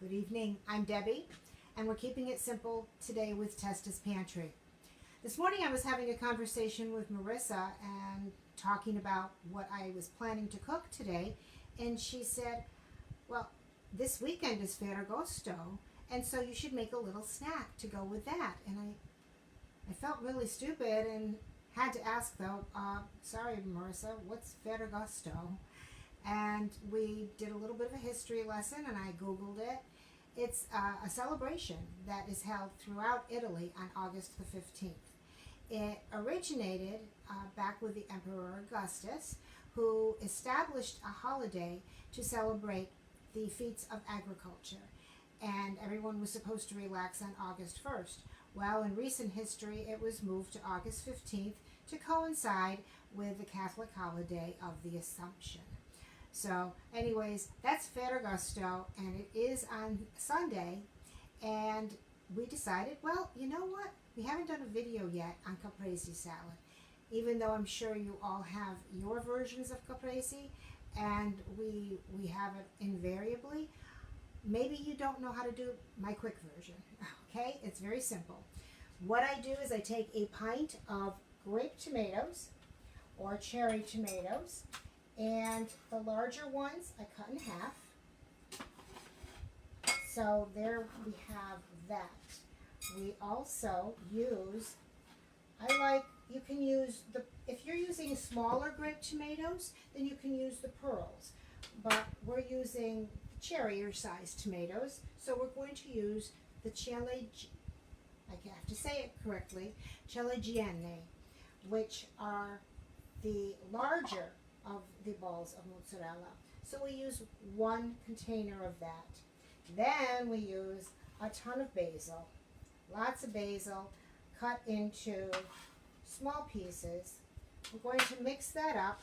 Good evening, I'm Debbie, and we're keeping it simple today with Testa's Pantry. This morning I was having a conversation with Marissa and talking about what I was planning to cook today, and she said, well, this weekend is Ferragosto, and so you should make a little snack to go with that. And I felt really stupid and had to ask though, sorry Marissa, what's Ferragosto? And we did a little bit of a history lesson and I Googled it. It's a celebration that is held throughout Italy on August the 15th. It originated back with the Emperor Augustus, who established a holiday to celebrate the feats of agriculture. And everyone was supposed to relax on August 1st. Well, in recent history, it was moved to August 15th to coincide with the Catholic holiday of the Assumption. So anyways, that's Ferragosto, and it is on Sunday, and we decided, well, you know what? We haven't done a video yet on Caprese salad, even though I'm sure you all have your versions of Caprese, and we have it invariably. Maybe you don't know how to do my quick version, okay? It's very simple. What I do is I take a pint of grape tomatoes or cherry tomatoes, and the larger ones I cut in half. So there we have that. We also use, you can use if you're using smaller grape tomatoes, then you can use the pearls. But we're using cherrier sized tomatoes, so we're going to use the ciliegine, I have to say it correctly, ciliegine, which are the larger of the balls of mozzarella. So we use one container of that. Then we use a ton of basil, lots of basil cut into small pieces. We're going to mix that up.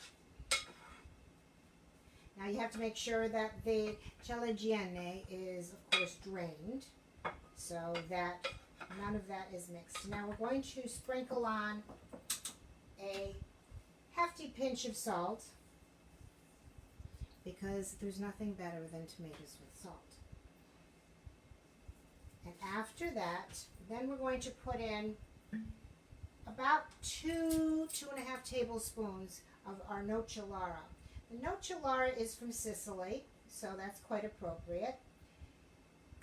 Now you have to make sure that the ciliegine is of course drained so that none of that is mixed. Now we're going to sprinkle on a hefty pinch of salt, because there's nothing better than tomatoes with salt. And after that, then we're going to put in about two and a half tablespoons of our Nocellara. The Nocellara is from Sicily, so that's quite appropriate.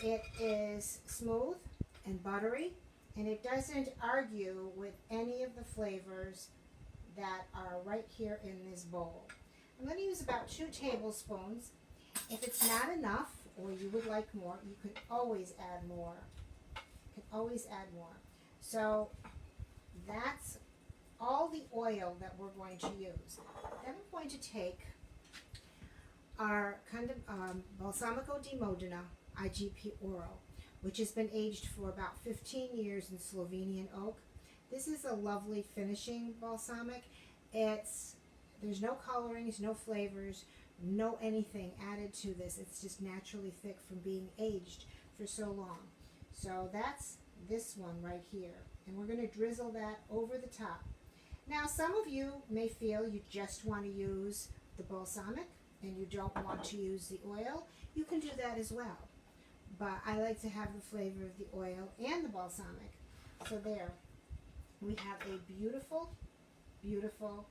It is smooth and buttery, and it doesn't argue with any of the flavors that are right here in this bowl. I'm going to use about 2 tablespoons. If it's not enough, or you would like more, you can always add more. So that's all the oil that we're going to use. Then I'm going to take our Balsamico di Modena IGP Oro, which has been aged for about 15 years in Slovenian oak. This is a lovely finishing balsamic. There's no colorings, no flavors, no anything added to this. It's just naturally thick from being aged for so long. So that's this one right here. And we're going to drizzle that over the top. Now some of you may feel you just want to use the balsamic and you don't want to use the oil. You can do that as well. But I like to have the flavor of the oil and the balsamic. So there. We have a beautiful, beautiful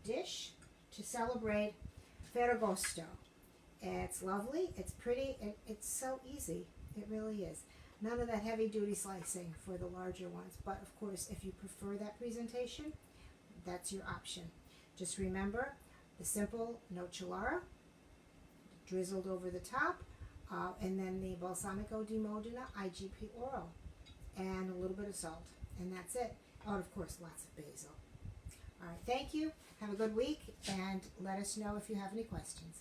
dish to celebrate Ferragosto. It's lovely, it's pretty, and it's so easy. It really is. None of that heavy duty slicing for the larger ones, but of course if you prefer that presentation, that's your option. Just remember the simple Nocellara drizzled over the top, and then the Balsamico di Modena IGP Oro, and a little bit of salt, and that's it. Oh, and of course lots of basil. All right, thank you. Have a good week, and let us know if you have any questions.